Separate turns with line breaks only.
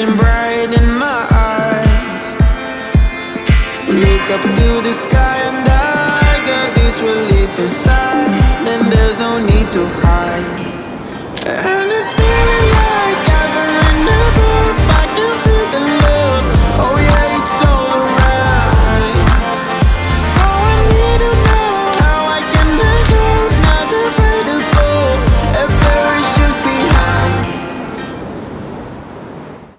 flashing bright in my eyes. Look up to the sky and I got this relief inside, and there's no need to hide. And it's feeling